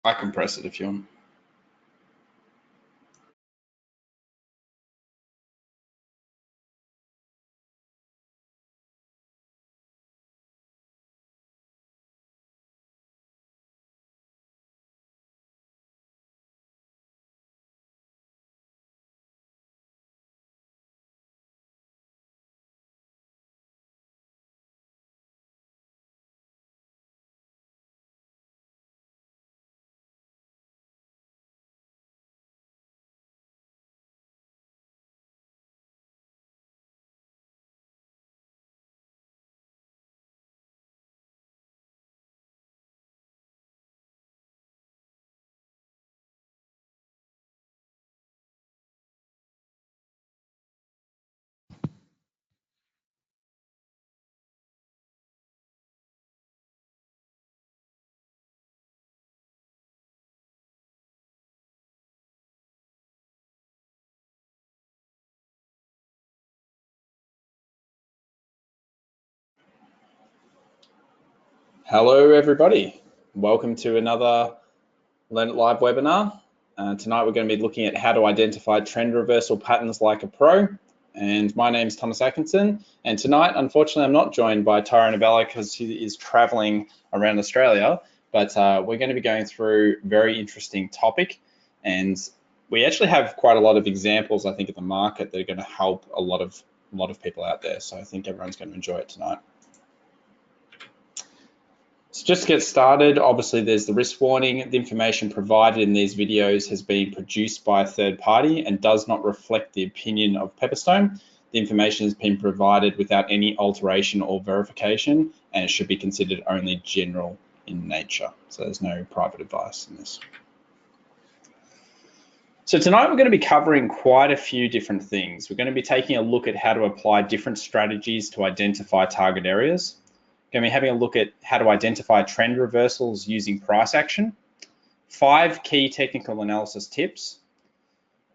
I can press it if you want. Hello, everybody. Welcome to another Learn It Live webinar. Tonight, we're going to be looking at how to identify trend reversal patterns like a pro. And my name is Thomas Atkinson. And tonight, unfortunately, I'm not joined by Tyrone Abella because he is traveling around Australia. But we're going to be going through a very interesting topic. And we actually have quite a lot of examples, I think, of the market that are going to help a lot of people out there. So I think everyone's going to enjoy it tonight. So just to get started, obviously there's the risk warning. The information provided in these videos has been produced by a third party and does not reflect the opinion of Pepperstone. The information has been provided without any alteration or verification, and it should be considered only general in nature. So there's no private advice in this. So tonight we're going to be covering quite a few different things. We're going to be taking a look at how to apply different strategies to identify target areas. Going to be having a look at how to identify trend reversals using price action, 5 key technical analysis tips,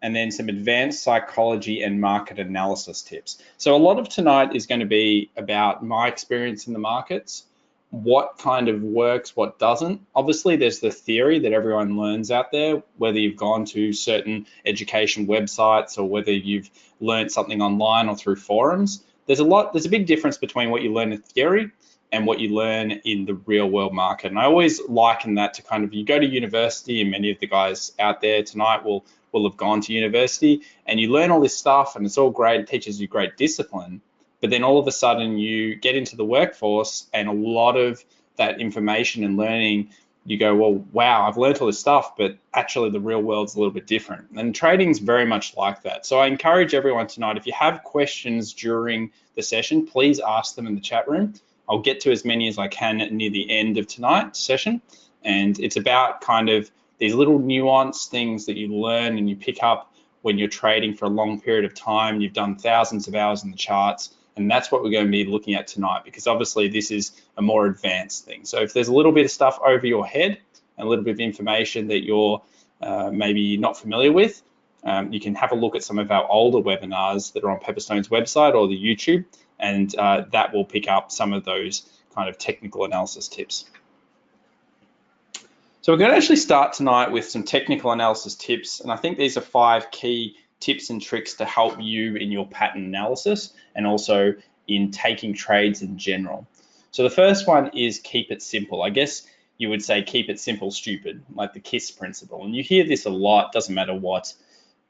and then some advanced psychology and market analysis tips. So a lot of tonight is going to be about my experience in the markets, what kind of works, what doesn't. Obviously, there's the theory that everyone learns out there, whether you've gone to certain education websites or whether you've learned something online or through forums. There's a big difference between what you learn in theory and what you learn in the real world market. And I always liken that to kind of, you go to university, and many of the guys out there tonight will have gone to university, and you learn all this stuff and it's all great, it teaches you great discipline, but then all of a sudden you get into the workforce and a lot of that information and learning, you go, well, wow, I've learned all this stuff, but actually the real world's a little bit different. And trading's very much like that. So I encourage everyone tonight, if you have questions during the session, please ask them in the chat room. I'll get to as many as I can near the end of tonight's session. And it's about kind of these little nuanced things that you learn and you pick up when you're trading for a long period of time. You've done thousands of hours in the charts. And that's what we're going to be looking at tonight, because obviously this is a more advanced thing. So if there's a little bit of stuff over your head, and a little bit of information that you're maybe not familiar with, you can have a look at some of our older webinars that are on Pepperstone's website or the YouTube, and that will pick up some of those kind of technical analysis tips. So we're going to actually start tonight with some technical analysis tips, and I think these are 5 key tips and tricks to help you in your pattern analysis and also in taking trades in general. So the first one is keep it simple. I guess you would say keep it simple, stupid, like the KISS principle. And you hear this a lot, doesn't matter what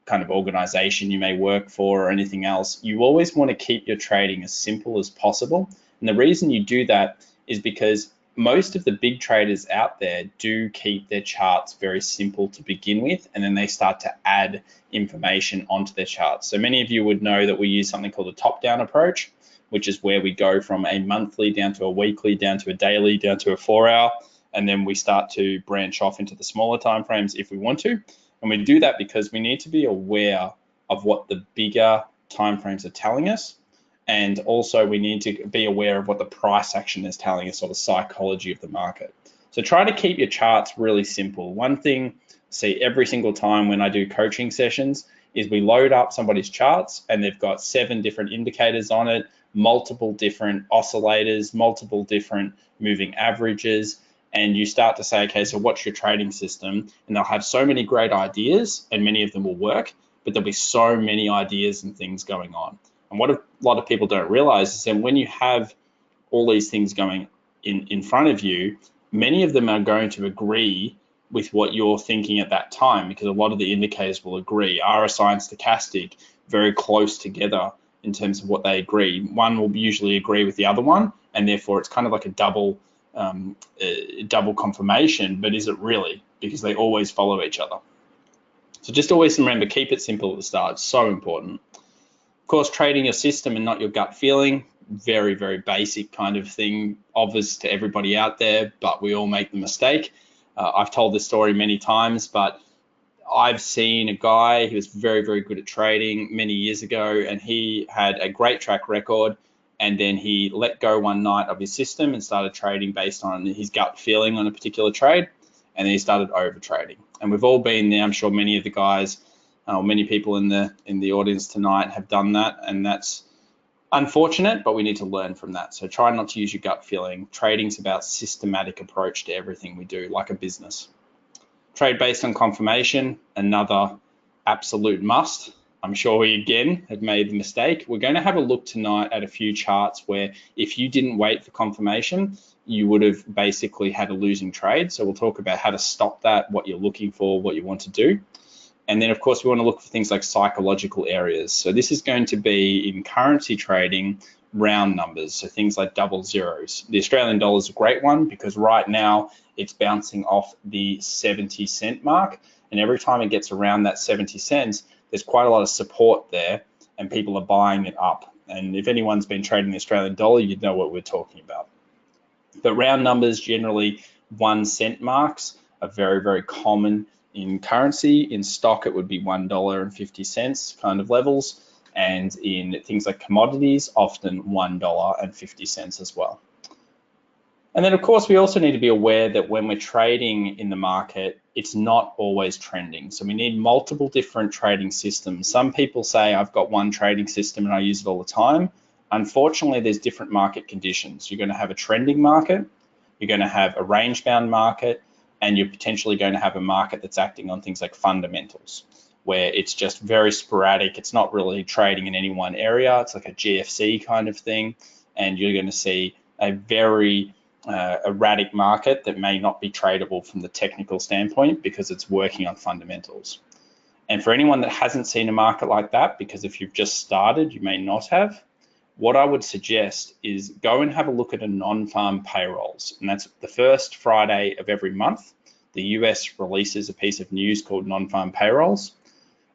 kind of organization you may work for or anything else. You always want to keep your trading as simple as possible. And the reason you do that is because most of the big traders out there do keep their charts very simple to begin with, and then they start to add information onto their charts. So many of you would know that we use something called a top-down approach, which is where we go from a monthly down to a weekly, down to a daily, down to a 4-hour, and then we start to branch off into the smaller timeframes if we want to. And we do that because we need to be aware of what the bigger timeframes are telling us. And also we need to be aware of what the price action is telling us, or the psychology of the market. So try to keep your charts really simple. One thing I see every single time when I do coaching sessions is we load up somebody's charts and they've got 7 different indicators on it, multiple different oscillators, multiple different moving averages. and you start to say, okay, so what's your trading system? And they'll have so many great ideas, and many of them will work, but there'll be so many ideas and things going on. And what a lot of people don't realize is that when you have all these things going in front of you, many of them are going to agree with what you're thinking at that time, because a lot of the indicators will agree. RSI and stochastic, very close together in terms of what they agree. One will usually agree with the other one, and therefore it's kind of like a double confirmation, but is it really? Because they always follow each other. So just always remember, keep it simple at the start. It's so important. Of course, trading your system and not your gut feeling, very, very basic kind of thing, obvious to everybody out there, but we all make the mistake. I've told this story many times, but I've seen a guy who was very, very good at trading many years ago, and he had a great track record, and then he let go one night of his system and started trading based on his gut feeling on a particular trade, and then he started over trading. And we've all been there. I'm sure many of the guys, many people in the audience tonight have done that, and that's unfortunate, but we need to learn from that. So try not to use your gut feeling. Trading's about systematic approach to everything we do, like a business. Trade based on confirmation, another absolute must. I'm sure we again have made the mistake. We're going to have a look tonight at a few charts where if you didn't wait for confirmation, you would have basically had a losing trade. So we'll talk about how to stop that, what you're looking for, what you want to do. And then, of course, we want to look for things like psychological areas. So this is going to be in currency trading, round numbers, so things like double zeros. The Australian dollar is a great one because right now it's bouncing off the 70 cent mark. And every time it gets around that 70 cents, there's quite a lot of support there and people are buying it up. And if anyone's been trading the Australian dollar, you'd know what we're talking about. But round numbers, generally 1 cent marks, are very, very common in currency. In stock, it would be $1.50 kind of levels. And in things like commodities, often $1.50 as well. And then, of course, we also need to be aware that when we're trading in the market, it's not always trending. So we need multiple different trading systems. Some people say, I've got one trading system and I use it all the time. Unfortunately, there's different market conditions. You're going to have a trending market, you're going to have a range-bound market, and you're potentially going to have a market that's acting on things like fundamentals, where it's just very sporadic. It's not really trading in any one area. It's like a GFC kind of thing. And you're going to see a very erratic market that may not be tradable from the technical standpoint because it's working on fundamentals. And for anyone that hasn't seen a market like that, because if you've just started, you may not have, what I would suggest is go and have a look at a non-farm payrolls. And that's the first Friday of every month. The US releases a piece of news called non-farm payrolls.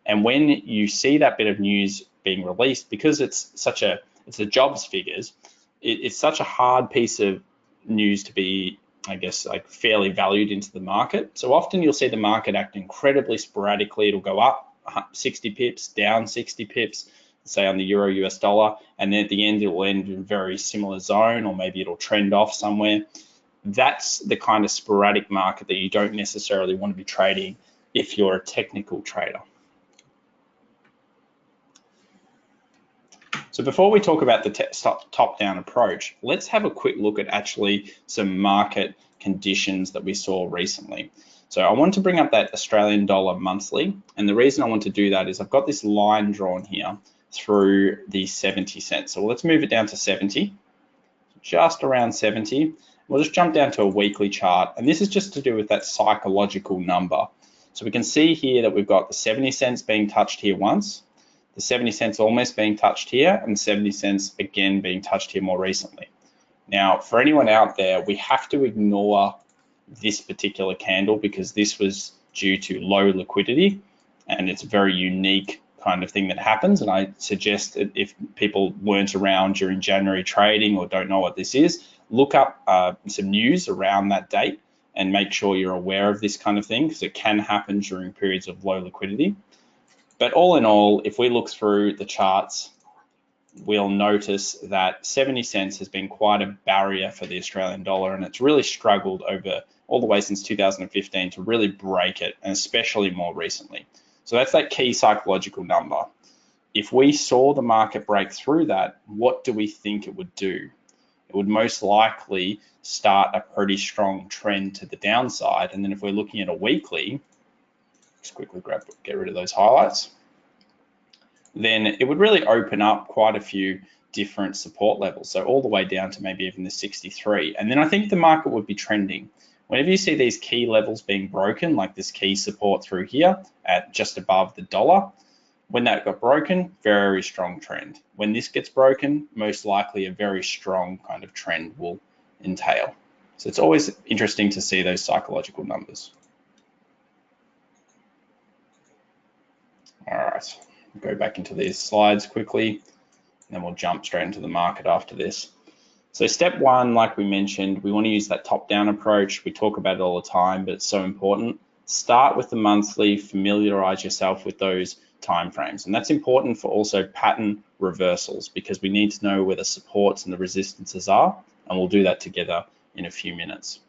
And when you see that bit of news being released, because it's the jobs figures, it's such a hard piece of news to be, I guess, like fairly valued into the market. So often you'll see the market act incredibly sporadically. It'll go up 60 pips, down 60 pips, say on the euro US dollar, and then at the end it will end in a very similar zone, or maybe it'll trend off somewhere. That's the kind of sporadic market that you don't necessarily want to be trading if you're a technical trader. So before we talk about the top-down approach, let's have a quick look at actually some market conditions that we saw recently. So I want to bring up that Australian dollar monthly, and the reason I want to do that is I've got this line drawn here through the 70 cents. So let's move it down to 70, just around 70. We'll just jump down to a weekly chart, and this is just to do with that psychological number. So we can see here that we've got the 70 cents being touched here once, the 70 cents almost being touched here, and the 70 cents again being touched here more recently. Now, for anyone out there, we have to ignore this particular candle because this was due to low liquidity, and it's a very unique kind of thing that happens. And I suggest that if people weren't around during January trading or don't know what this is, look up some news around that date and make sure you're aware of this kind of thing because it can happen during periods of low liquidity. But all in all, if we look through the charts, we'll notice that 70 cents has been quite a barrier for the Australian dollar, and it's really struggled over all the way since 2015 to really break it, and especially more recently. So that's that key psychological number. If we saw the market break through that, what do we think it would do? it would most likely start a pretty strong trend to the downside. And then if we're looking at a weekly, just quickly get rid of those highlights, then it would really open up quite a few different support levels. So all the way down to maybe even the 63. And then I think the market would be trending. Whenever you see these key levels being broken, like this key support through here at just above the dollar, when that got broken, very strong trend. When this gets broken, most likely a very strong kind of trend will entail. So it's always interesting to see those psychological numbers. All right, go back into these slides quickly, and then we'll jump straight into the market after this. So step one, like we mentioned, we want to use that top-down approach. We talk about it all the time, but it's so important. Start with the monthly, familiarize yourself with those timeframes. And that's important for also pattern reversals, because we need to know where the supports and the resistances are, and we'll do that together in a few minutes.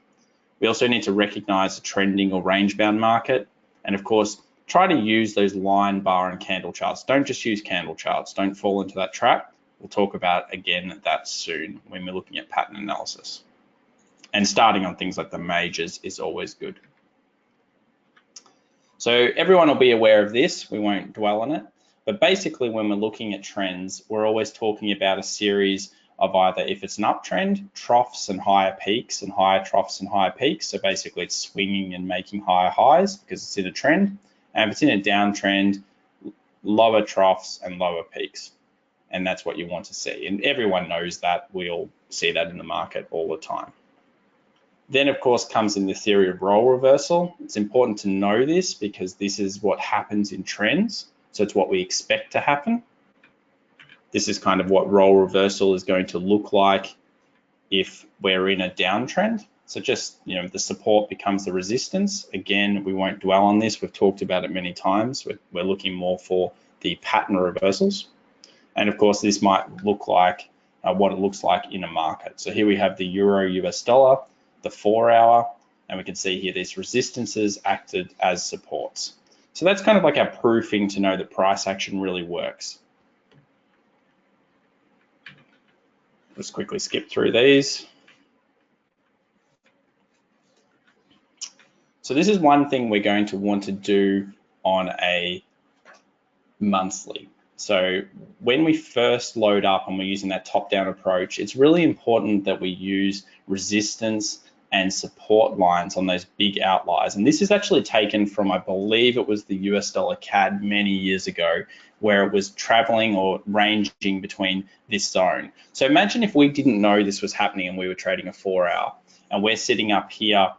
We also need to recognize a trending or range-bound market, and of course, try to use those line, bar, and candle charts. Don't just use candle charts. Don't fall into that trap. We'll talk about again that soon when we're looking at pattern analysis. And starting on things like the majors is always good. So everyone will be aware of this. We won't dwell on it. But basically, when we're looking at trends, we're always talking about a series of either, if it's an uptrend, troughs and higher peaks, and higher troughs and higher peaks. So basically, it's swinging and making higher highs because it's in a trend. And if it's in a downtrend, lower troughs and lower peaks. And that's what you want to see. And everyone knows that. We all see that in the market all the time. Then, of course, comes in the theory of role reversal. It's important to know this because this is what happens in trends. So it's what we expect to happen. This is kind of what role reversal is going to look like if we're in a downtrend. So just, the support becomes the resistance. Again, we won't dwell on this. We've talked about it many times. We're looking more for the pattern reversals. And of course, this might look like what it looks like in a market. So here we have the euro US dollar, the 4 hour, and we can see here these resistances acted as supports. So that's kind of like our proofing to know that price action really works. Let's quickly skip through these. So this is one thing we're going to want to do on a monthly. So when we first load up and we're using that top-down approach, it's really important that we use resistance and support lines on those big outliers. And this is actually taken from, I believe it was the US dollar CAD many years ago, where it was traveling or ranging between this zone. So imagine if we didn't know this was happening and we were trading a 4 hour, and we're sitting up here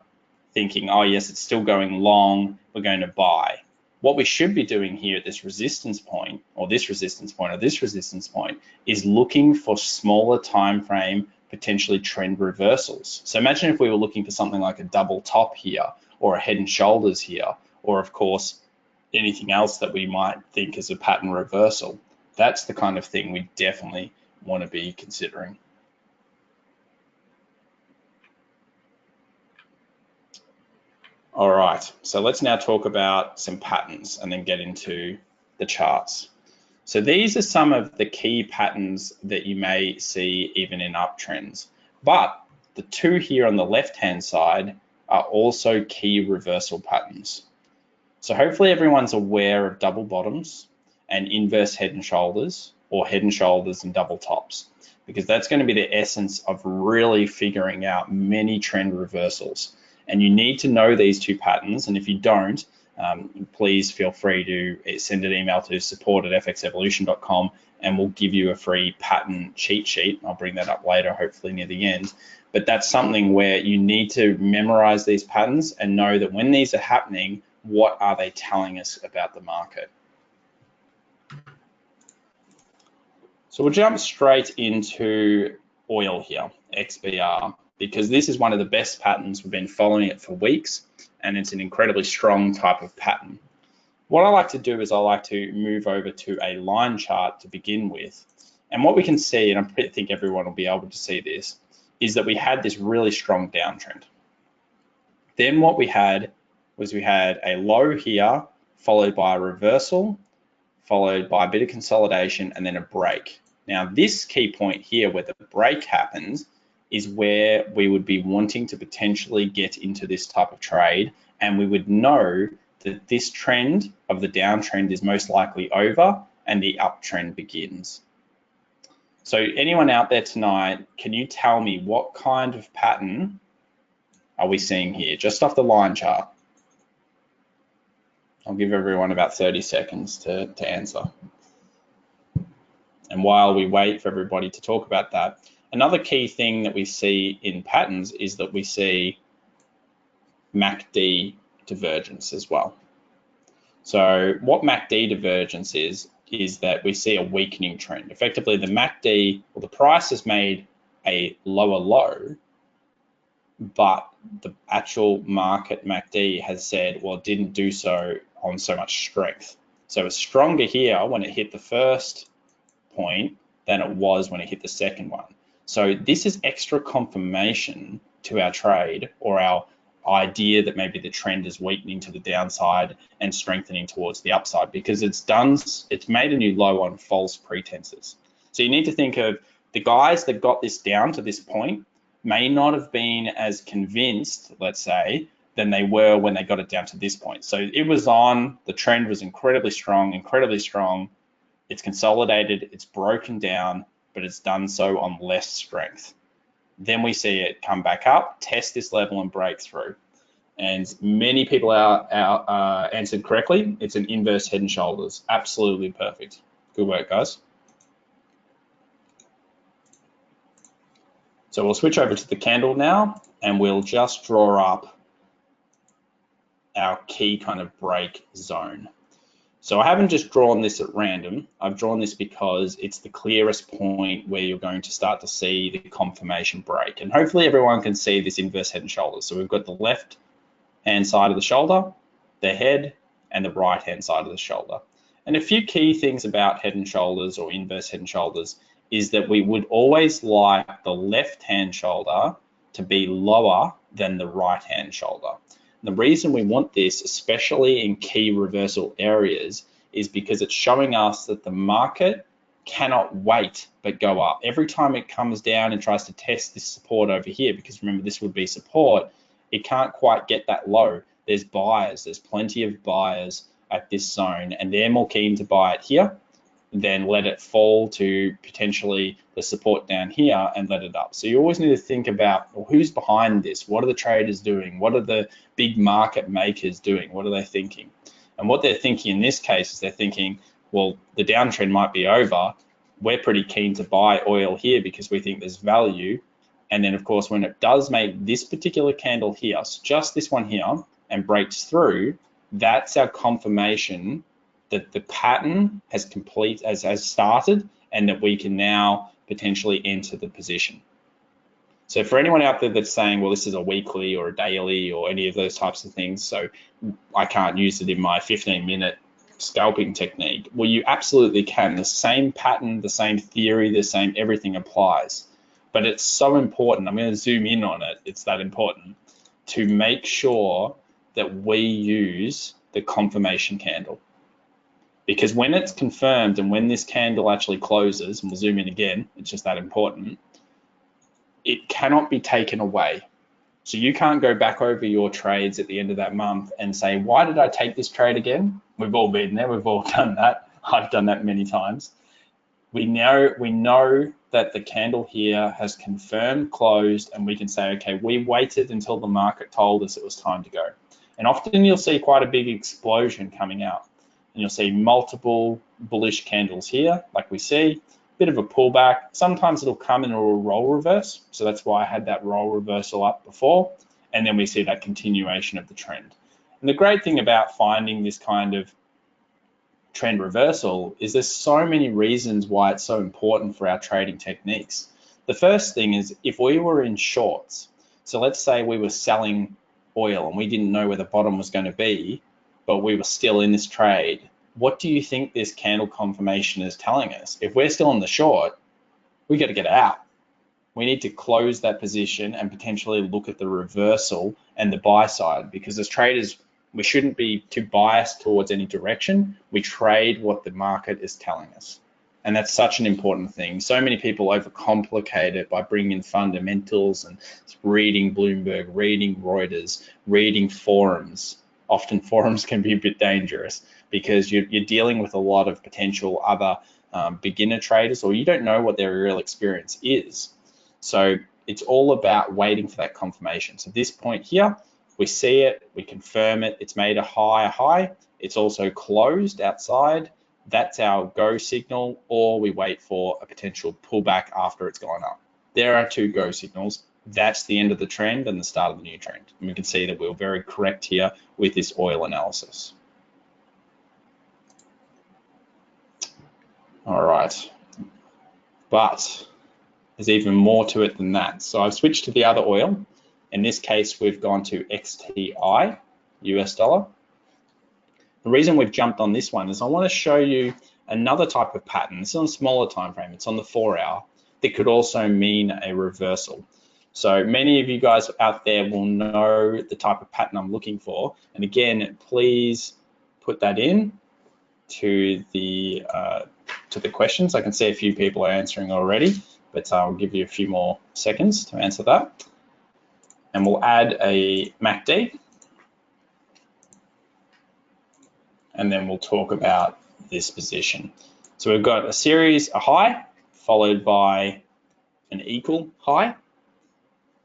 thinking, oh yes, it's still going long, we're going to buy. What we should be doing here at this resistance point, or this resistance point, or this resistance point, is looking for smaller time frame, potentially trend reversals. So imagine if we were looking for something like a double top here, or a head and shoulders here, or of course, anything else that we might think is a pattern reversal. That's the kind of thing we definitely want to be considering. All right, so let's now talk about some patterns and then get into the charts. So these are some of the key patterns that you may see even in uptrends. But the two here on the left-hand side are also key reversal patterns. So hopefully everyone's aware of double bottoms and inverse head and shoulders, or head and shoulders and double tops, because that's going to be the essence of really figuring out many trend reversals. And you need to know these two patterns. And if you don't, please feel free to send an email to support@fxevolution.com and we'll give you a free pattern cheat sheet. I'll bring that up later, hopefully near the end. But that's something where you need to memorize these patterns and know that when these are happening, what are they telling us about the market? So we'll jump straight into oil here, XBR, because this is one of the best patterns. We've been following it for weeks, and it's an incredibly strong type of pattern. What I like to do is I like to move over to a line chart to begin with. And what we can see, and I think everyone will be able to see this, is that we had this really strong downtrend. Then what we had was we had a low here, followed by a reversal, followed by a bit of consolidation, and then a break. Now this key point here where the break happens is where we would be wanting to potentially get into this type of trade, and we would know that this trend of the downtrend is most likely over and the uptrend begins. So anyone out there tonight, can you tell me what kind of pattern are we seeing here, just off the line chart? I'll give everyone about 30 seconds to answer. And while we wait for everybody to talk about that, another key thing that we see in patterns is that we see MACD divergence as well. So what MACD divergence is that we see a weakening trend. Effectively, the MACD, or the price has made a lower low, but the actual market MACD has said, well, it didn't do so on so much strength. So it's stronger here when it hit the first point than it was when it hit the second one. So this is extra confirmation to our trade, or our idea that maybe the trend is weakening to the downside and strengthening towards the upside, because it's made a new low on false pretenses. So you need to think of the guys that got this down to this point may not have been as convinced, let's say, than they were when they got it down to this point. So it was on, the trend was incredibly strong. It's consolidated, it's broken down, but it's done so on less strength. Then we see it come back up, test this level and break through. And many people answered correctly. It's an inverse head and shoulders. Absolutely perfect. Good work, guys. So we'll switch over to the candle now, and we'll just draw up our key kind of break zone. So I haven't just drawn this at random. I've drawn this because it's the clearest point where you're going to start to see the confirmation break. And hopefully everyone can see this inverse head and shoulders. So we've got the left hand side of the shoulder, the head, and the right hand side of the shoulder. And a few key things about head and shoulders, or inverse head and shoulders, is that we would always like the left hand shoulder to be lower than the right hand shoulder. The reason we want this, especially in key reversal areas, is because it's showing us that the market cannot wait but go up. Every time it comes down and tries to test this support over here, because remember, this would be support, it can't quite get that low. There's buyers, there's plenty of buyers at this zone, and they're more keen to buy it here than let it fall to potentially the support down here and let it up. So you always need to think about, well, who's behind this? What are the traders doing? What are the big market makers doing? What are they thinking? And what they're thinking in this case is they're thinking, well, the downtrend might be over. We're pretty keen to buy oil here because we think there's value. And then, of course, when it does make this particular candle here, so just this one here, and breaks through, that's our confirmation that the pattern has started, and that we can now potentially enter the position. So for anyone out there that's saying, well, this is a weekly or a daily or any of those types of things, so I can't use it in my 15-minute scalping technique. Well, you absolutely can. The same pattern, the same theory, the same everything applies. But it's so important. I'm going to zoom in on it. It's that important to make sure that we use the confirmation candle. Because when it's confirmed and when this candle actually closes, and we'll zoom in again, it's just that important, it cannot be taken away. So you can't go back over your trades at the end of that month and say, why did I take this trade again? We've all been there, we've all done that. I've done that many times. We know that the candle here has confirmed closed, and we can say, okay, we waited until the market told us it was time to go. And often you'll see quite a big explosion coming out. And you'll see multiple bullish candles here, like we see, bit of a pullback. Sometimes it'll come in a roll reverse. So that's why I had that roll reversal up before. And then we see that continuation of the trend. And the great thing about finding this kind of trend reversal is there's so many reasons why it's so important for our trading techniques. The first thing is, if we were in shorts, so let's say we were selling oil and we didn't know where the bottom was going to be, but we were still in this trade, what do you think this candle confirmation is telling us? If we're still in the short, we got to get out. We need to close that position and potentially look at the reversal and the buy side, because as traders, we shouldn't be too biased towards any direction. We trade what the market is telling us. And that's such an important thing. So many people overcomplicate it by bringing in fundamentals and reading Bloomberg, reading Reuters, reading forums. Often forums can be a bit dangerous because you're dealing with a lot of potential other beginner traders, or you don't know what their real experience is. So it's all about waiting for that confirmation. So this point here, we see it, we confirm it, it's made a high, it's also closed outside. That's our go signal, or we wait for a potential pullback after it's gone up. There are two go signals. That's the end of the trend and the start of the new trend. And we can see that we're very correct here with this oil analysis. All right, but there's even more to it than that. So I've switched to the other oil. In this case, we've gone to XTI, US dollar. The reason we've jumped on this one is I want to show you another type of pattern. It's on a smaller time frame. It's on the 4 hour. That could also mean a reversal. So many of you guys out there will know the type of pattern I'm looking for. And again, please put that in to the questions. I can see a few people are answering already, but I'll give you a few more seconds to answer that. And we'll add a MACD. And then we'll talk about this position. So we've got a high, followed by an equal high.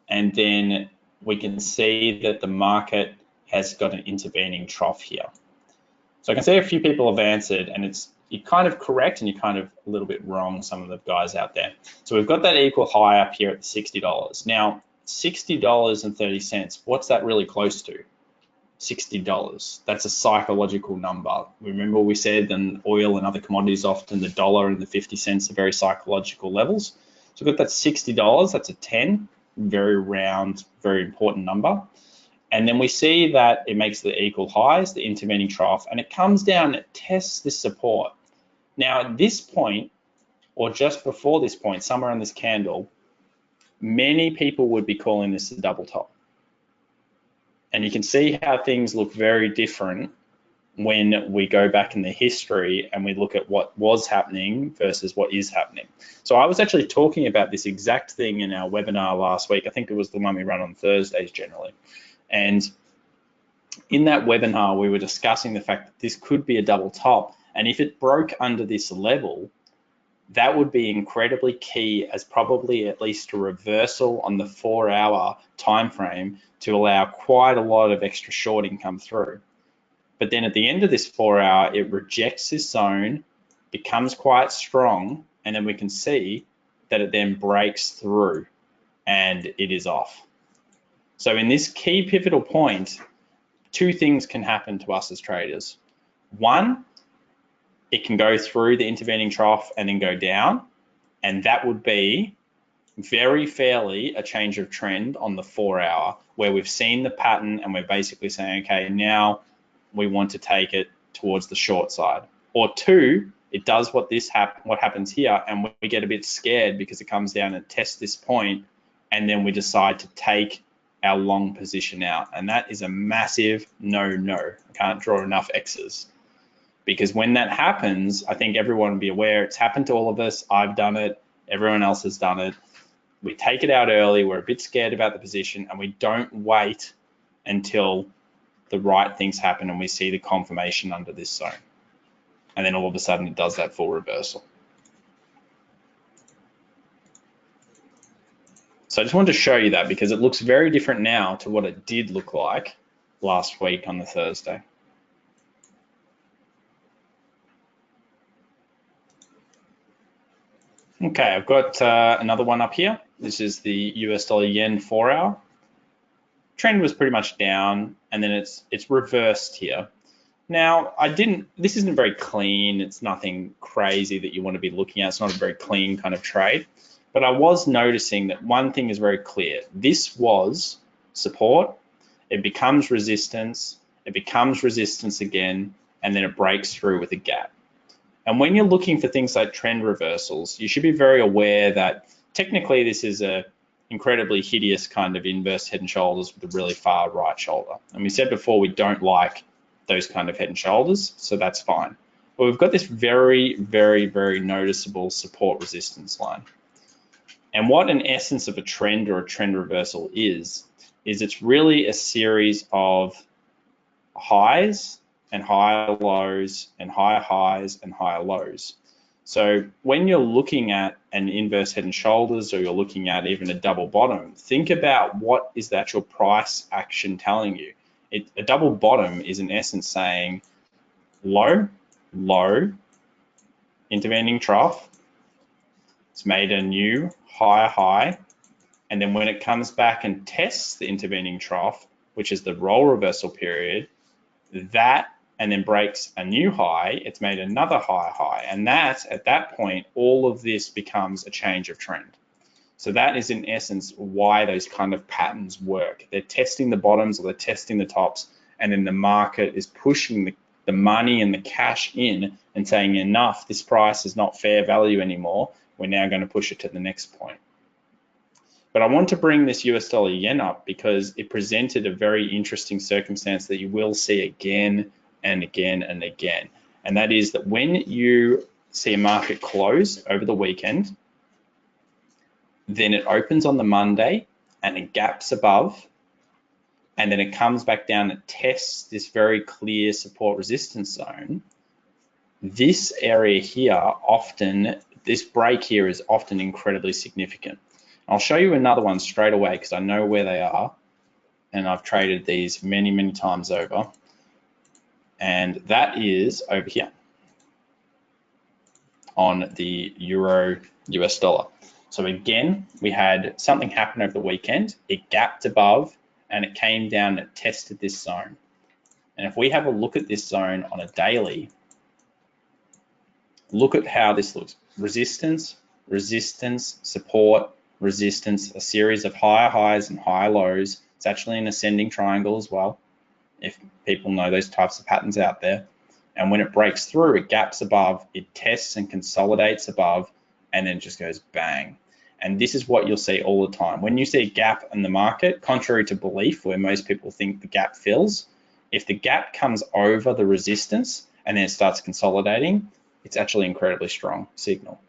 And then we can see that the market has got an intervening trough here. So I can see a few people have answered, and you're kind of correct and you're kind of a little bit wrong, some of the guys out there. So we've got that equal high up here at $60. Now, $60.30, what's that really close to? $60. That's a psychological number. Remember we said in oil and other commodities, often the dollar and the 50 cents are very psychological levels. So we've got that $60, that's a 10, very round, very important number. And then we see that it makes the equal highs, the intervening trough, and it comes down, it tests this support. Now at this point, or just before this point, somewhere on this candle, many people would be calling this a double top. And you can see how things look very different when we go back in the history and we look at what was happening versus what is happening. So I was actually talking about this exact thing in our webinar last week. I think it was the one we run on Thursdays generally. And in that webinar, we were discussing the fact that this could be a double top. And if it broke under this level, that would be incredibly key as probably at least a reversal on the 4 hour time frame to allow quite a lot of extra shorting come through. But then at the end of this 4 hour, it rejects this zone, becomes quite strong, and then we can see that it then breaks through and it is off. So in this key pivotal point, two things can happen to us as traders. One, it can go through the intervening trough and then go down, and that would be very fairly a change of trend on the 4 hour where we've seen the pattern and we're basically saying, okay, now we want to take it towards the short side. Or two, it does what happens here, and we get a bit scared because it comes down and tests this point, and then we decide to take our long position out. And that is a massive no-no. I can't draw enough X's. Because when that happens, I think everyone will be aware. It's happened to all of us. I've done it. Everyone else has done it. We take it out early. We're a bit scared about the position, and we don't wait until the right things happen and we see the confirmation under this zone. And then all of a sudden it does that full reversal. So I just wanted to show you that because it looks very different now to what it did look like last week on the Thursday. Okay, I've got another one up here. This is the US dollar yen 4 hour. Trend was pretty much down, and then it's reversed here. Now, this isn't very clean. It's nothing crazy that you want to be looking at. It's not a very clean kind of trade. But I was noticing that one thing is very clear. This was support. It becomes resistance. It becomes resistance again, and then it breaks through with a gap. And when you're looking for things like trend reversals, you should be very aware that technically this is a incredibly hideous kind of inverse head and shoulders with a really far right shoulder. And we said before we don't like those kind of head and shoulders, so that's fine. But we've got this very, very, very noticeable support resistance line. And what an essence of a trend or a trend reversal is it's really a series of highs and higher lows and higher highs and higher lows. So when you're looking at an inverse head and shoulders, or you're looking at even a double bottom, think about what is the actual price action telling you. A double bottom is in essence saying low, low, intervening trough, it's made a new higher high, and then when it comes back and tests the intervening trough, which is the roll reversal period, that and then breaks a new high, it's made another higher high, and that at that point all of this becomes a change of trend. So that is in essence why those kind of patterns work. They're testing the bottoms or they're testing the tops, and then the market is pushing the money and the cash in and saying enough, this price is not fair value anymore, we're now going to push it to the next point. But I want to bring this US dollar yen up because it presented a very interesting circumstance that you will see again and again and again. And that is that when you see a market close over the weekend, then it opens on the Monday and it gaps above, and then it comes back down and tests this very clear support resistance zone. This area here often, this break here is often incredibly significant. I'll show you another one straight away because I know where they are and I've traded these many, many times over. And that is over here on the euro US dollar. So again, we had something happen over the weekend. It gapped above and it came down and it tested this zone. And if we have a look at this zone on a daily, look at how this looks. Resistance, resistance, support, resistance, a series of higher highs and higher lows. It's actually an ascending triangle as well, if people know those types of patterns out there. And when it breaks through, it gaps above, it tests and consolidates above, and then just goes bang. And this is what you'll see all the time. When you see a gap in the market, contrary to belief, where most people think the gap fills, if the gap comes over the resistance and then it starts consolidating, it's actually an incredibly strong signal.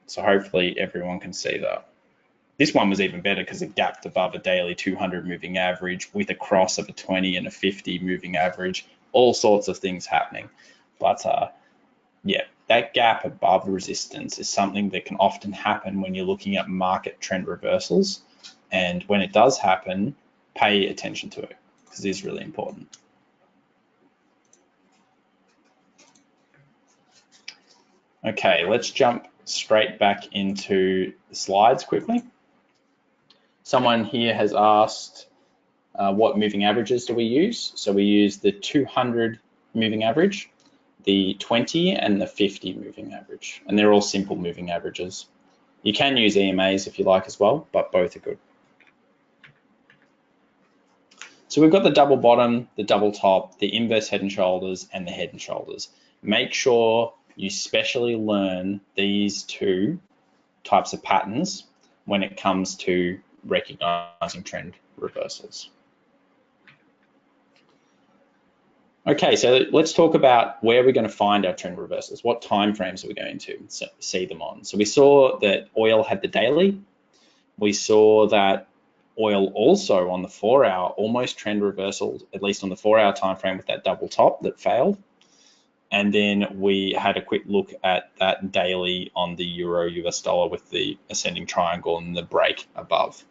So hopefully everyone can see that. This one was even better because it gapped above a daily 200 moving average with a cross of a 20 and a 50 moving average, all sorts of things happening. But yeah, that gap above the resistance is something that can often happen when you're looking at market trend reversals. And when it does happen, pay attention to it because it is really important. Okay, let's jump straight back into the slides quickly. Someone here has asked what moving averages do we use? So we use the 200 moving average, the 20 and the 50 moving average, and they're all simple moving averages. You can use EMAs if you like as well, but both are good. So we've got the double bottom, the double top, the inverse head and shoulders, and the head and shoulders. Make sure you specially learn these two types of patterns when it comes to recognizing trend reversals. Okay, so let's talk about where we're going to find our trend reversals. What time frames are we going to see them on? So we saw that oil had the daily. We saw that oil also on the 4-hour almost trend reversal, at least on the 4-hour time frame, with that double top that failed. And then we had a quick look at that daily on the euro US dollar with the ascending triangle and the break above.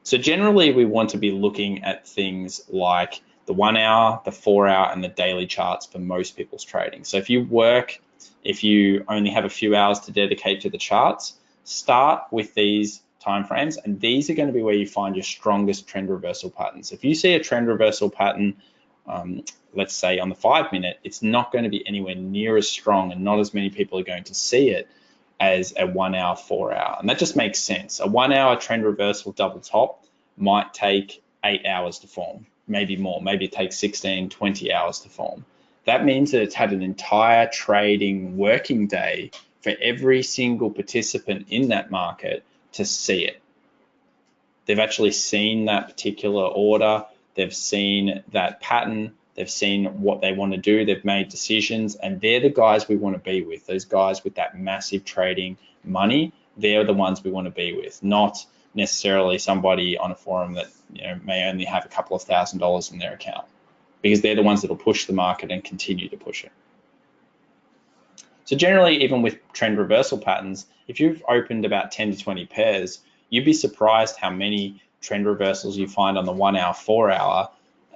So generally we want to be looking at things like the 1-hour, the 4-hour, and the daily charts for most people's trading. So if you only have a few hours to dedicate to the charts, start with these timeframes, and these are going to be where you find your strongest trend reversal patterns. If you see a trend reversal pattern, let's say on the 5-minute, it's not going to be anywhere near as strong, and not as many people are going to see it as a 1-hour, 4-hour. And that just makes sense. A 1-hour trend reversal double top might take 8 hours to form, maybe more. Maybe it takes 16, 20 hours to form. That means that it's had an entire trading working day for every single participant in that market to see it. They've actually seen that particular order. They've seen that pattern. they've seen what they want to do, they've made decisions, and they're the guys we want to be with. Those guys with that massive trading money, they're the ones we want to be with, not necessarily somebody on a forum that may only have a couple of $1,000s in their account, because they're the ones that will push the market and continue to push it. So generally, even with trend reversal patterns, if you've opened about 10 to 20 pairs, you'd be surprised how many trend reversals you find on the 1 hour, 4 hour.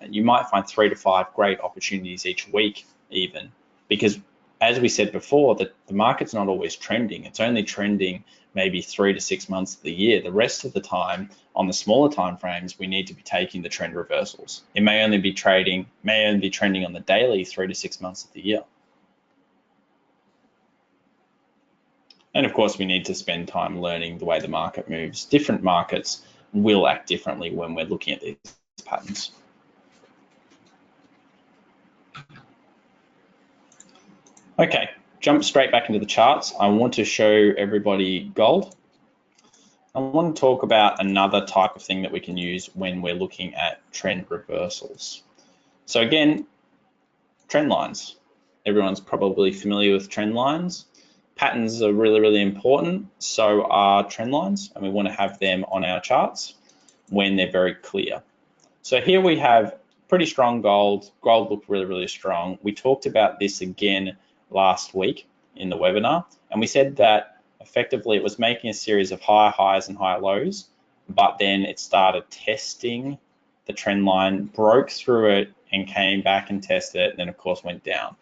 You might find 3 to 5 great opportunities each week even, because as we said before, that the market's not always trending. It's only trending maybe 3 to 6 months of the year. The rest of the time, on the smaller time frames, we need to be taking the trend reversals. It may only be trending on the daily 3 to 6 months of the year. And of course, we need to spend time learning the way the market moves. Different markets will act differently when we're looking at these patterns. Okay, jump straight back into the charts. I want to show everybody gold. I want to talk about another type of thing that we can use when we're looking at trend reversals. So again, trend lines. Everyone's probably familiar with trend lines. Patterns are really, really important. So are trend lines, and we want to have them on our charts when they're very clear. So here we have pretty strong gold. Gold looked really, really strong. We talked about this again last week in the webinar, and we said that effectively it was making a series of higher highs and higher lows, but then it started testing the trend line, broke through it, and came back and tested it, and then of course went down.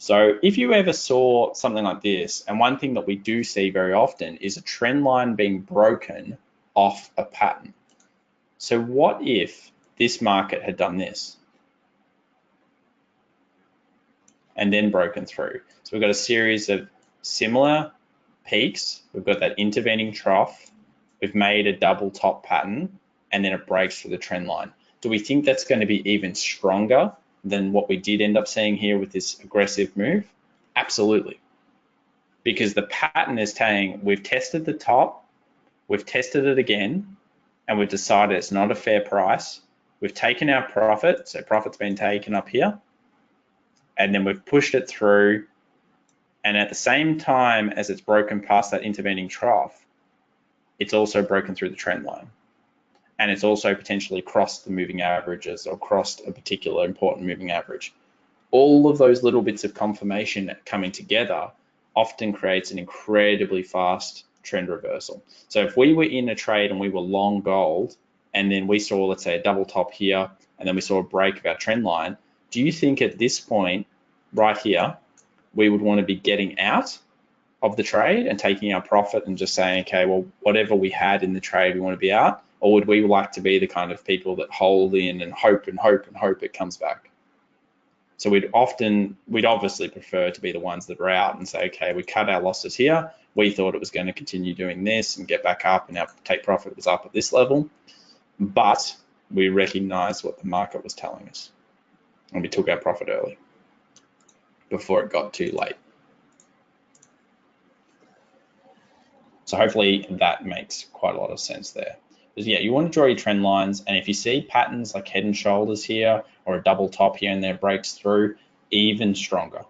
So if you ever saw something like this, and one thing that we do see very often is a trend line being broken off a pattern. So what if this market had done this and then broken through? So we've got a series of similar peaks. We've got that intervening trough. We've made a double top pattern, and then it breaks through the trend line. Do we think that's going to be even stronger than what we did end up seeing here with this aggressive move? Absolutely. Because the pattern is saying we've tested the top, we've tested it again, and we've decided it's not a fair price. We've taken our profit, so profit's been taken up here, and then we've pushed it through, and at the same time as it's broken past that intervening trough, it's also broken through the trend line. And it's also potentially crossed the moving averages or crossed a particular important moving average. All of those little bits of confirmation coming together often creates an incredibly fast trend reversal. So if we were in a trade and we were long gold, and then we saw, let's say, a double top here, and then we saw a break of our trend line, do you think at this point right here, we would want to be getting out of the trade and taking our profit and just saying, okay, well, whatever we had in the trade, we want to be out? Or would we like to be the kind of people that hold in and hope and hope and hope it comes back? So we'd obviously prefer to be the ones that are out and say, okay, we cut our losses here. We thought it was going to continue doing this and get back up, and our take profit was up at this level. But we recognized what the market was telling us, and we took our profit early before it got too late. So hopefully that makes quite a lot of sense there. Yeah, you want to draw your trend lines, and if you see patterns like head and shoulders here or a double top here and there breaks through, even stronger,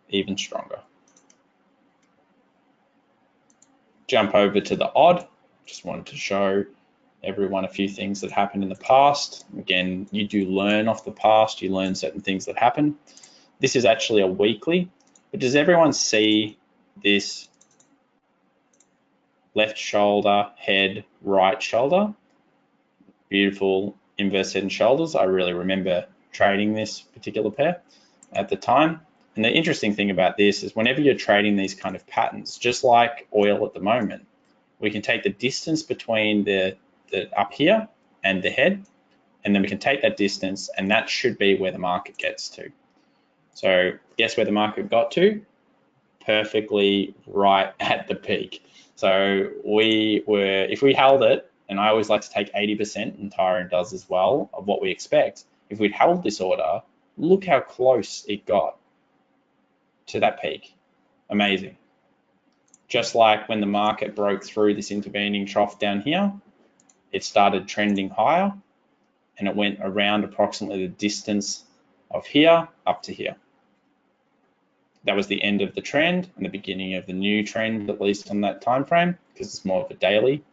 even stronger. Jump over to the odd. Just wanted to show everyone a few things that happened in the past. Again, you do learn off the past, you learn certain things that happen. This is actually a weekly, but does everyone see this? Left shoulder, head, right shoulder. Beautiful inverse head and shoulders. I really remember trading this particular pair at the time. And the interesting thing about this is whenever you're trading these kind of patterns, just like oil at the moment, we can take the distance between the up here and the head, and then we can take that distance, and that should be where the market gets to. So guess where the market got to? Perfectly right at the peak. So if we held it, and I always like to take 80%, and Tyron does as well, of what we expect. If we'd held this order, look how close it got to that peak. Amazing. Just like when the market broke through this intervening trough down here, it started trending higher, and it went around approximately the distance of here up to here. That was the end of the trend and the beginning of the new trend, at least on that time frame, because it's more of a daily.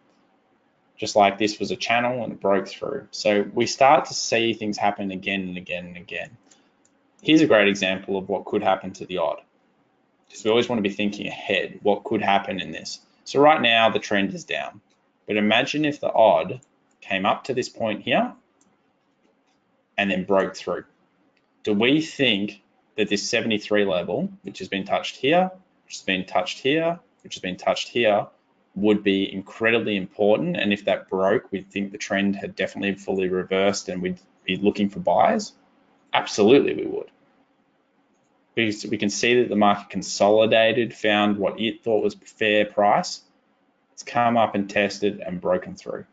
Just like this was a channel and it broke through. So we start to see things happen again and again and again. Here's a great example of what could happen to the odd, because we always want to be thinking ahead, what could happen in this. So right now the trend is down, but imagine if the odd came up to this point here and then broke through. Do we think that this 73 level, which has been touched here, which has been touched here, which has been touched here, would be incredibly important? And if that broke, we'd think the trend had definitely fully reversed and we'd be looking for buys? Absolutely we would. Because we can see that the market consolidated, found what it thought was fair price. It's come up and tested and broken through.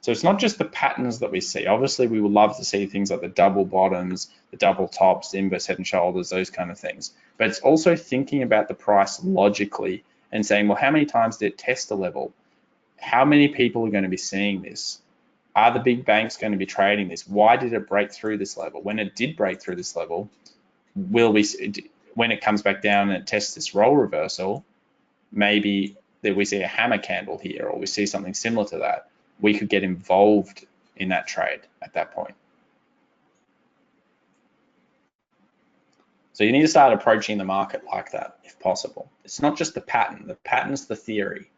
So it's not just the patterns that we see. Obviously, we would love to see things like the double bottoms, the double tops, the inverse head and shoulders, those kind of things. But it's also thinking about the price logically and saying, well, how many times did it test the level? How many people are going to be seeing this? Are the big banks going to be trading this? Why did it break through this level? When it did break through this level, will we, when it comes back down and it tests this roll reversal, maybe that we see a hammer candle here, or we see something similar to that, we could get involved in that trade at that point. So you need to start approaching the market like that if possible. It's not just the pattern. The pattern's the theory.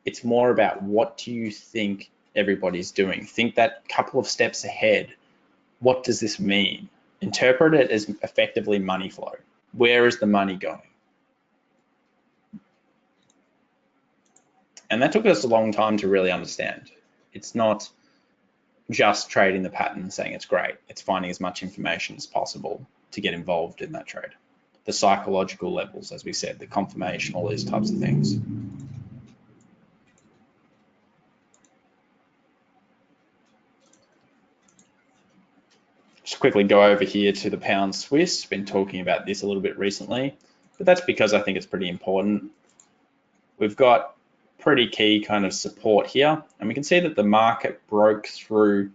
It's more about what do you think everybody's doing. Think that couple of steps ahead. What does this mean? Interpret it as effectively money flow. Where is the money going? And that took us a long time to really understand. It's not just trading the pattern and saying it's great. It's finding as much information as possible to get involved in that trade. The psychological levels, as we said, the confirmation, all these types of things. Just quickly go over here to the pound Swiss. Been talking about this a little bit recently, but that's because I think it's pretty important. We've got pretty key kind of support here, and we can see that the market broke through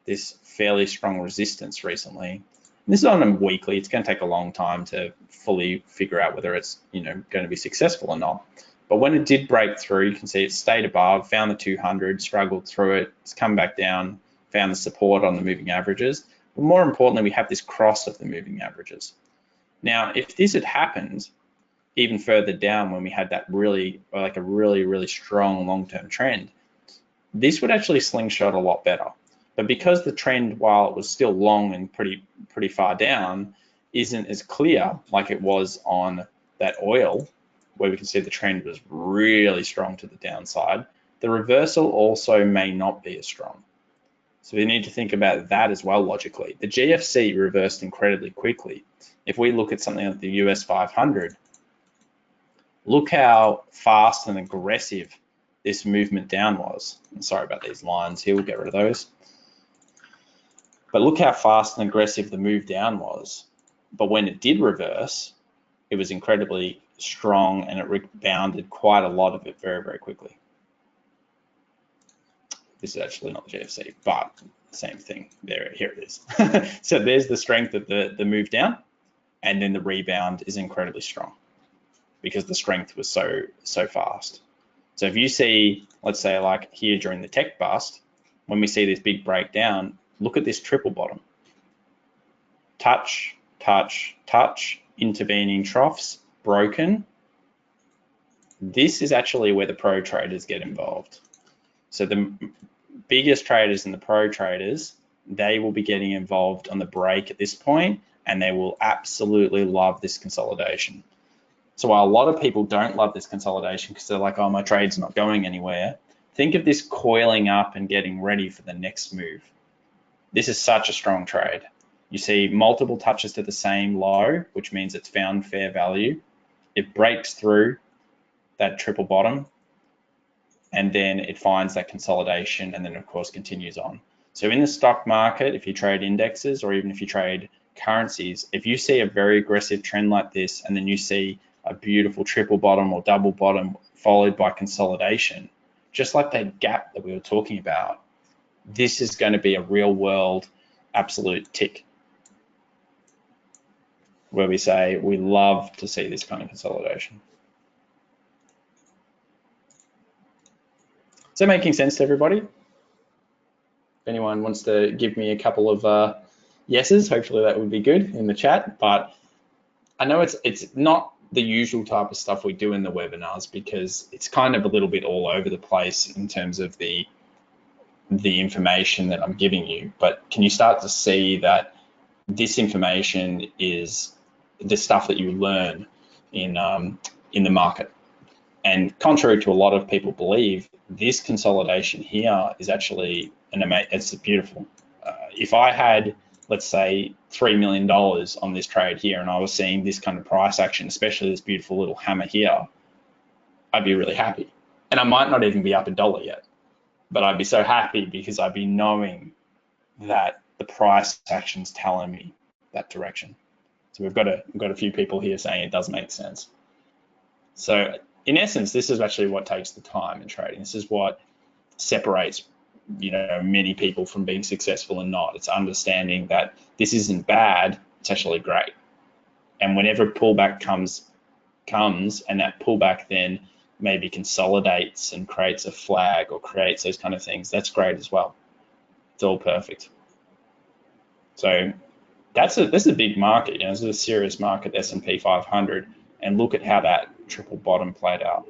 this fairly strong resistance recently. And this is on a weekly. It's going to take a long time to fully figure out whether it's going to be successful or not. But when it did break through, you can see it stayed above, found the 200, struggled through it, it's come back down, found the support on the moving averages. But more importantly, we have this cross of the moving averages. Now, if this had happened even further down when we had that really strong long-term trend, this would actually slingshot a lot better. But because the trend, while it was still long and pretty far down, isn't as clear like it was on that oil, where we can see the trend was really strong to the downside, the reversal also may not be as strong. So we need to think about that as well logically. The GFC reversed incredibly quickly. If we look at something like the US 500, look how fast and aggressive this movement down was. I'm sorry about these lines here, we'll get rid of those. But look how fast and aggressive the move down was. But when it did reverse, it was incredibly strong and it rebounded quite a lot of it very, very quickly. This is actually not the GFC, but same thing. Here it is. So there's the strength of the move down, and then the rebound is incredibly strong because the strength was so fast. So if you see, let's say like here during the tech bust, when we see this big breakdown, look at this triple bottom. Touch, touch, touch, intervening troughs, broken. This is actually where the pro traders get involved. So the biggest traders and the pro traders, they will be getting involved on the break at this point, and they will absolutely love this consolidation. So while a lot of people don't love this consolidation because they're like, oh, my trade's not going anywhere, think of this coiling up and getting ready for the next move. This is such a strong trade. You see multiple touches to the same low, which means it's found fair value. It breaks through that triple bottom, and then it finds that consolidation, and then of course continues on. So in the stock market, if you trade indexes or even if you trade currencies, if you see a very aggressive trend like this, and then you see a beautiful triple bottom or double bottom followed by consolidation, just like that gap that we were talking about, this is going to be a real world absolute tick, where we say we love to see this kind of consolidation. Is that making sense to everybody? If anyone wants to give me a couple of yeses, hopefully that would be good in the chat. But I know it's not the usual type of stuff we do in the webinars, because it's kind of a little bit all over the place in terms of the information that I'm giving you. But can you start to see that this information is the stuff that you learn in the market? And contrary to a lot of people believe, this consolidation here is actually it's beautiful. If I had, let's say, $3 million on this trade here, and I was seeing this kind of price action, especially this beautiful little hammer here, I'd be really happy. And I might not even be up $1 yet, but I'd be so happy because I'd be knowing that the price action's telling me that direction. So we've got a few people here saying it does make sense. So in essence, this is actually what takes the time in trading. This is what separates, many people from being successful and not. It's understanding that this isn't bad, it's actually great. And whenever pullback comes and that pullback then maybe consolidates and creates a flag or creates those kind of things, that's great as well. It's all perfect. So this is a big market. This is a serious market, S&P 500, and look at how that triple bottom played out.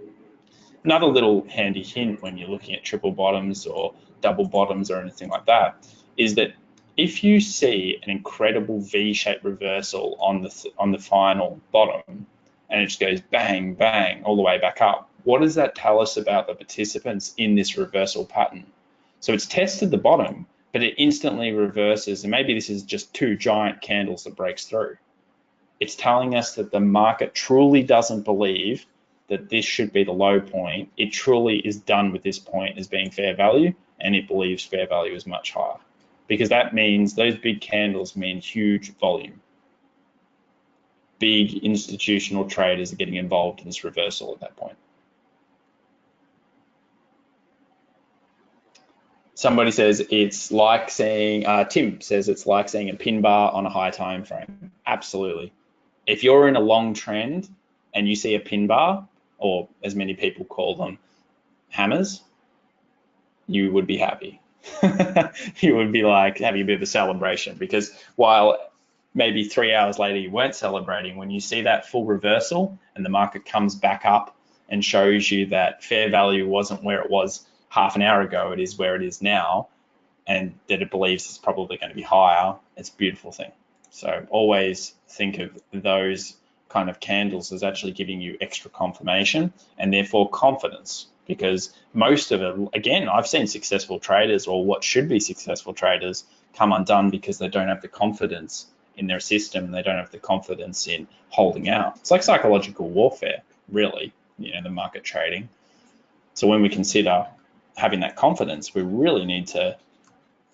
Another little handy hint when you're looking at triple bottoms or double bottoms or anything like that is that if you see an incredible V-shaped reversal on the final bottom, and it just goes bang, bang all the way back up, what does that tell us about the participants in this reversal pattern? So it's tested the bottom, but it instantly reverses, and maybe this is just 2 giant candles that breaks through. It's telling us that the market truly doesn't believe that this should be the low point. It truly is done with this point as being fair value, and it believes fair value is much higher, because that means those big candles mean huge volume. Big institutional traders are getting involved in this reversal at that point. Somebody says it's like seeing, Tim says it's like seeing a pin bar on a high time frame. Absolutely. If you're in a long trend and you see a pin bar, or as many people call them, hammers, you would be happy. You would be like having a bit of a celebration, because while maybe 3 hours later you weren't celebrating, when you see that full reversal and the market comes back up and shows you that fair value wasn't where it was half an hour ago, it is where it is now, and that it believes it's probably going to be higher, it's a beautiful thing. So always think of those kind of candles as actually giving you extra confirmation and therefore confidence, because most of it, again, I've seen successful traders, or what should be successful traders, come undone because they don't have the confidence in their system, they don't have the confidence in holding out. It's like psychological warfare, really, the market trading. So when we consider having that confidence, we really need to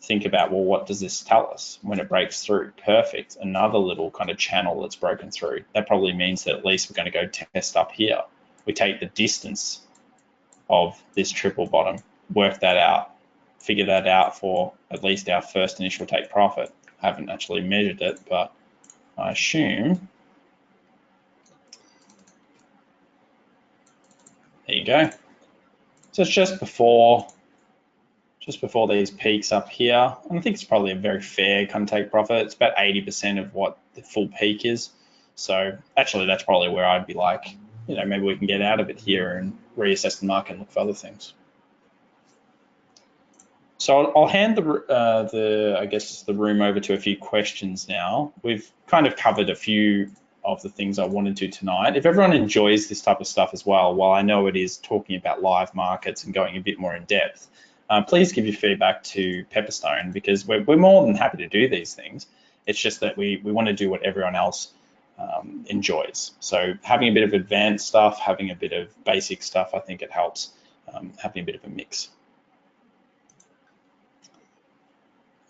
think about, well, what does this tell us when it breaks through? Perfect, another little kind of channel that's broken through. That probably means that at least we're going to go test up here. We take the distance of this triple bottom, work that out, figure that out for at least our first initial take profit. I haven't actually measured it, but I assume, there you go. So it's just before these peaks up here. And I think it's probably a very fair kind of take profit. It's about 80% of what the full peak is. So actually that's probably where I'd be like, maybe we can get out of it here and reassess the market and look for other things. So I'll hand the room over to a few questions now. We've kind of covered a few of the things I wanted to tonight. If everyone enjoys this type of stuff as well, while I know it is talking about live markets and going a bit more in depth, please give your feedback to Pepperstone, because we're more than happy to do these things. It's just that we want to do what everyone else enjoys. So having a bit of advanced stuff, having a bit of basic stuff, I think it helps having a bit of a mix.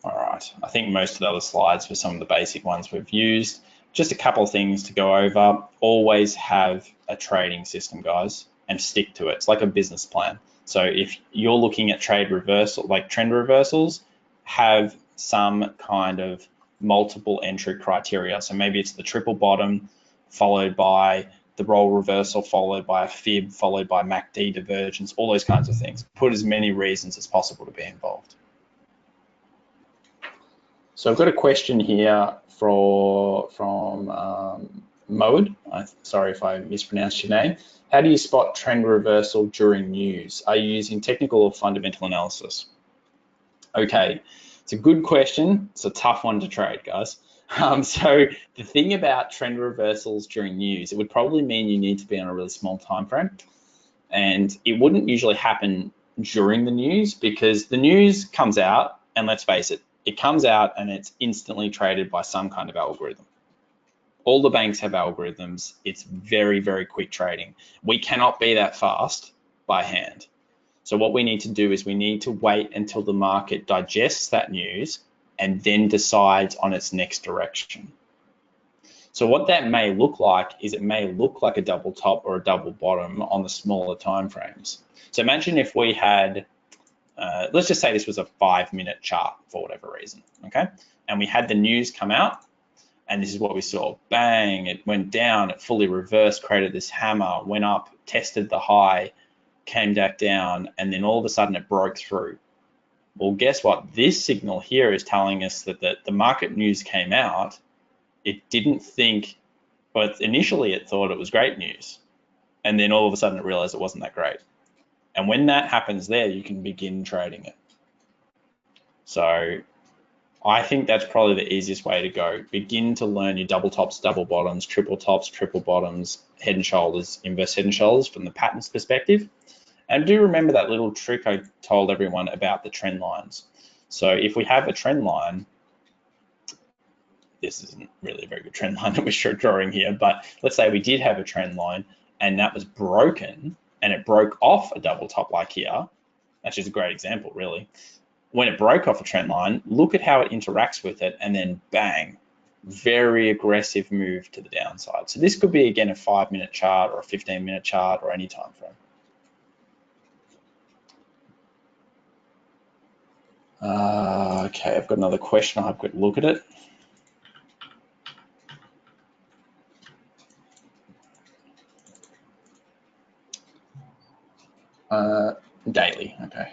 All right, I think most of the other slides for some of the basic ones we've used. Just a couple of things to go over. Always have a trading system, guys, and stick to it. It's like a business plan. So if you're looking at trend reversals, have some kind of multiple entry criteria. So maybe it's the triple bottom followed by the role reversal, followed by a fib, followed by MACD divergence, all those kinds of things. Put as many reasons as possible to be involved. So I've got a question here from Moed. Sorry if I mispronounced your name. How do you spot trend reversal during news? Are you using technical or fundamental analysis? Okay, it's a good question. It's a tough one to trade, guys. So the thing about trend reversals during news, it would probably mean you need to be on a really small time frame, and it wouldn't usually happen during the news because the news comes out, and let's face it, it comes out and it's instantly traded by some kind of algorithm. All the banks have algorithms. It's very, very quick trading. We cannot be that fast by hand. So what we need to do is we need to wait until the market digests that news and then decides on its next direction. So what that may look like is it may look like a double top or a double bottom on the smaller time frames. So imagine if we had, let's just say this was a 5-minute chart for whatever reason, okay? And we had the news come out, and this is what we saw. Bang, it went down, it fully reversed, created this hammer, went up, tested the high, came back down, and then all of a sudden it broke through. Well, guess what? This signal here is telling us that the market news came out. It didn't think, but initially it thought it was great news. And then all of a sudden it realized it wasn't that great. And when that happens there, you can begin trading it. So I think that's probably the easiest way to go. Begin to learn your double tops, double bottoms, triple tops, triple bottoms, head and shoulders, inverse head and shoulders from the patterns perspective. And do remember that little trick I told everyone about the trend lines. So if we have a trend line, this isn't really a very good trend line that we're drawing here, but let's say we did have a trend line and that was broken and it broke off a double top like here. That's just a great example, really. When it broke off a trend line, look at how it interacts with it and then bang, very aggressive move to the downside. So this could be, again, a 5-minute chart or a 15-minute chart or any time frame. Okay, I've got another question. I'll have a quick look at it. Daily, okay.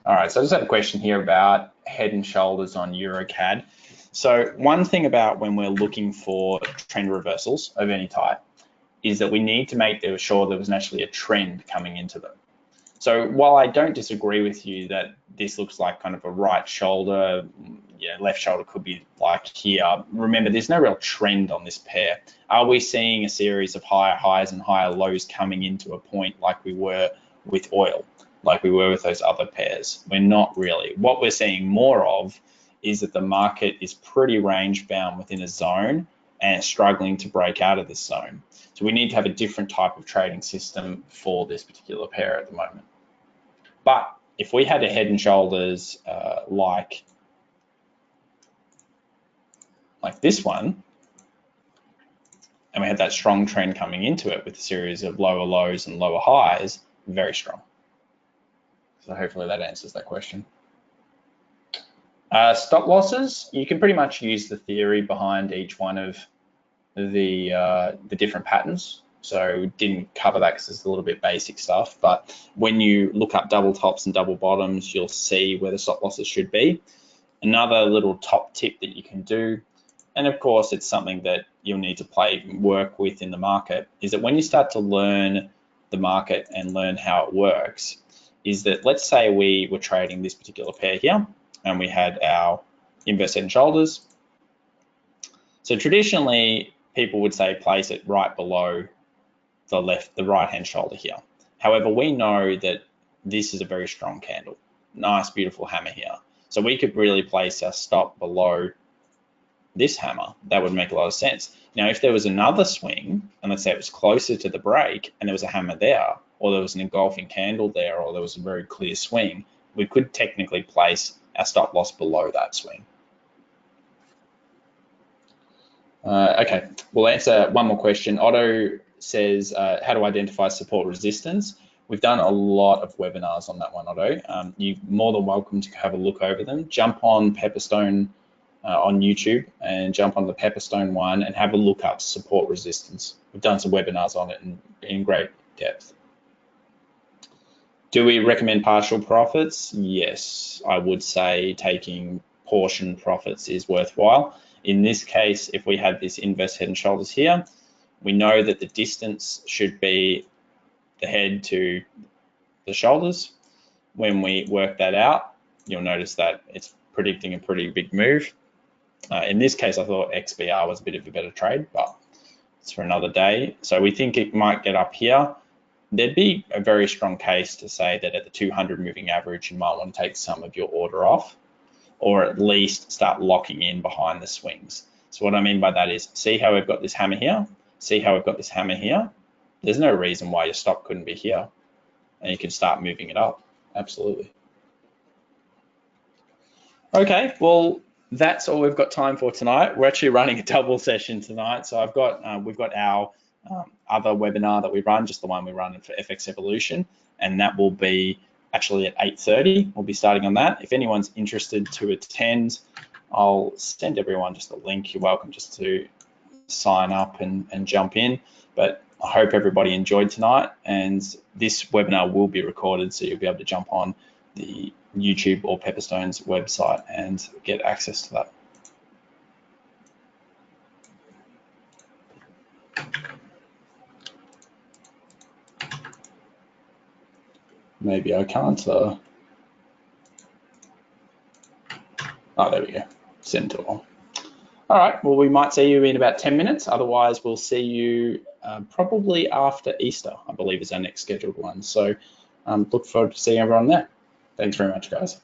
All right, so I just have a question here about head and shoulders on EuroCAD. So one thing about when we're looking for trend reversals of any type is that we need to make sure there was actually a trend coming into them. So while I don't disagree with you that this looks like kind of a right shoulder, yeah, left shoulder could be like here, remember there's no real trend on this pair. Are we seeing a series of higher highs and higher lows coming into a point like we were with oil, like we were with those other pairs? We're not really. What we're seeing more of is that the market is pretty range bound within a zone and struggling to break out of this zone. So we need to have a different type of trading system for this particular pair at the moment. But if we had a head and shoulders like this one, and we had that strong trend coming into it with a series of lower lows and lower highs, very strong. So hopefully that answers that question. Stop losses, you can pretty much use the theory behind each one of the different patterns. So didn't cover that because it's a little bit basic stuff, but when you look up double tops and double bottoms, you'll see where the stop losses should be. Another little top tip that you can do, and of course it's something that you'll need to work with in the market, is that when you start to learn the market and learn how it works, is that let's say we were trading this particular pair here and we had our inverse head and shoulders. So traditionally people would say place it right below the right hand shoulder here. However, we know that this is a very strong candle, nice beautiful hammer here. So we could really place our stop below this hammer. That would make a lot of sense. Now if there was another swing, and let's say it was closer to the break and there was a hammer there, or there was an engulfing candle there, or there was a very clear swing, we could technically place our stop loss below that swing. Okay, we'll answer one more question. Otto says, how to identify support resistance? We've done a lot of webinars on that one, Otto. You're more than welcome to have a look over them. Jump on Pepperstone on YouTube and jump on the Pepperstone one and have a look up support resistance. We've done some webinars on it in great depth. Do we recommend partial profits? Yes, I would say taking portion profits is worthwhile. In this case, if we had this inverse head and shoulders here, we know that the distance should be the head to the shoulders. When we work that out, you'll notice that it's predicting a pretty big move. In this case, I thought XBR was a bit of a better trade, but it's for another day. So we think it might get up here. There'd be a very strong case to say that at the 200 moving average, you might want to take some of your order off, or at least start locking in behind the swings. So what I mean by that is, see how we've got this hammer here? See how we've got this hammer here? There's no reason why your stop couldn't be here, and you can start moving it up. Absolutely. Okay, well, that's all we've got time for tonight. We're actually running a double session tonight. So we've got our other webinar that we run, just the one we run for FX Evolution, and that will be actually at 8:30. We'll be starting on that. If anyone's interested to attend, I'll send everyone just a link. You're welcome just to sign up and jump in. But I hope everybody enjoyed tonight, and this webinar will be recorded, so you'll be able to jump on the YouTube or Pepperstone's website and get access to that. Maybe I can't. Oh, there we go. Send to all. All right, well, we might see you in about 10 minutes. Otherwise, we'll see you probably after Easter, I believe is our next scheduled one. So look forward to seeing everyone there. Thanks very much, guys.